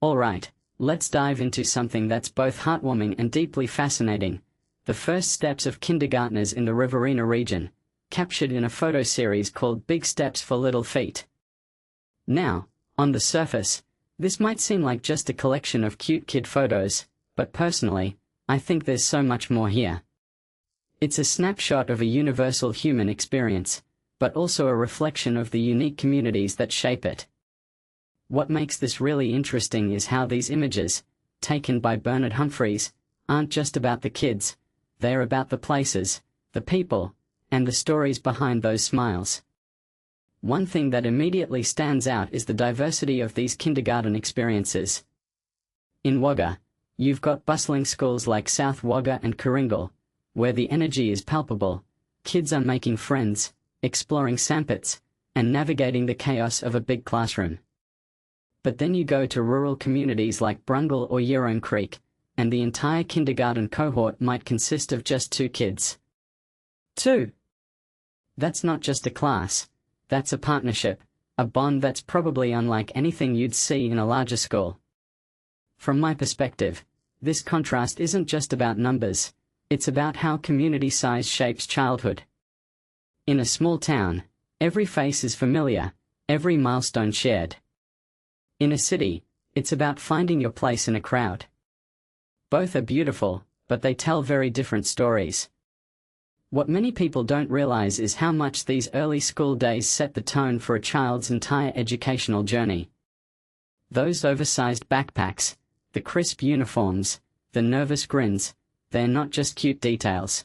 Alright, let's dive into something that's both heartwarming and deeply fascinating. The first steps of kindergartners in the Riverina region, captured in a photo series called Big Steps for Little Feet. Now, on the surface, this might seem like just a collection of cute kid photos, but personally, I think there's so much more here. It's a snapshot of a universal human experience, but also a reflection of the unique communities that shape it. What makes this really interesting is how these images, taken by Bernard Humphreys, aren't just about the kids, they're about the places, the people, and the stories behind those smiles. One thing that immediately stands out is the diversity of these kindergarten experiences. In Wagga, you've got bustling schools like South Wagga and Brungle, where the energy is palpable, kids are making friends, exploring sandpits, and navigating the chaos of a big classroom. But then you go to rural communities like Brungle or Yerong Creek, and the entire kindergarten cohort might consist of just 2 kids. 2. That's not just a class, that's a partnership, a bond that's probably unlike anything you'd see in a larger school. From my perspective, this contrast isn't just about numbers, it's about how community size shapes childhood. In a small town, every face is familiar, every milestone shared. In a city, it's about finding your place in a crowd. Both are beautiful, but they tell very different stories. What many people don't realize is how much these early school days set the tone for a child's entire educational journey. Those oversized backpacks, the crisp uniforms, the nervous grins, they're not just cute details.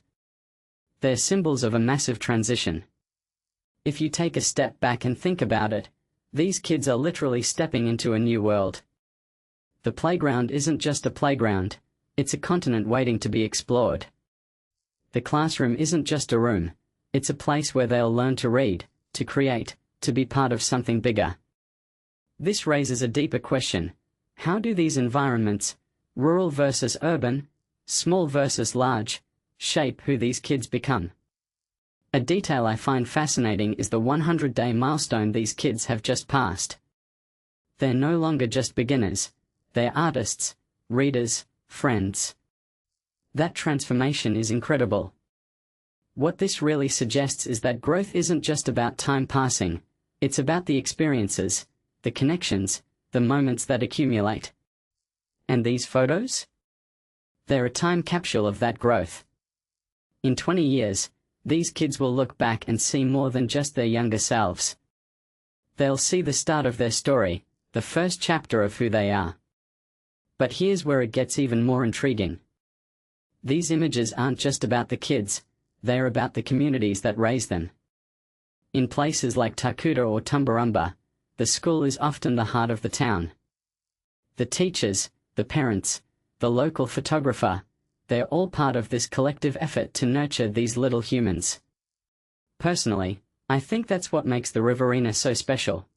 They're symbols of a massive transition. If you take a step back and think about it, these kids are literally stepping into a new world. The playground isn't just a playground, it's a continent waiting to be explored. The classroom isn't just a room, it's a place where they'll learn to read, to create, to be part of something bigger. This raises a deeper question. How do these environments, rural versus urban, small versus large, shape who these kids become? A detail I find fascinating is the 100-day milestone these kids have just passed. They're no longer just beginners, they're artists, readers, friends. That transformation is incredible. What this really suggests is that growth isn't just about time passing, it's about the experiences, the connections, the moments that accumulate. And these photos? They're a time capsule of that growth. In 20 years, these kids will look back and see more than just their younger selves. They'll see the start of their story, the first chapter of who they are. But here's where it gets even more intriguing. These images aren't just about the kids, they're about the communities that raise them. In places like Tarcutta or Tumbarumba, the school is often the heart of the town. The teachers, the parents, the local photographer, they're all part of this collective effort to nurture these little humans. Personally, I think that's what makes the Riverina so special.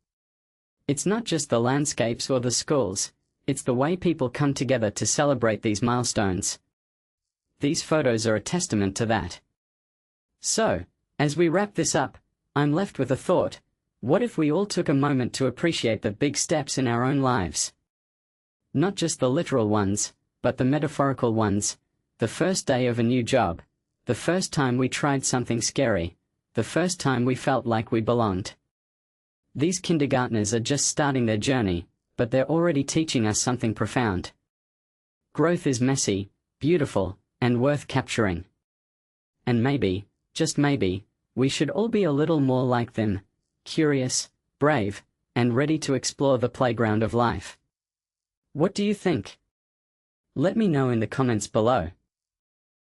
It's not just the landscapes or the schools, it's the way people come together to celebrate these milestones. These photos are a testament to that. So, as we wrap this up, I'm left with a thought. What if we all took a moment to appreciate the big steps in our own lives? Not just the literal ones, but the metaphorical ones. The first day of a new job, the first time we tried something scary, the first time we felt like we belonged. These kindergartners are just starting their journey, but they're already teaching us something profound. Growth is messy, beautiful, and worth capturing. And maybe, just maybe, we should all be a little more like them, curious, brave, and ready to explore the playground of life. What do you think? Let me know in the comments below.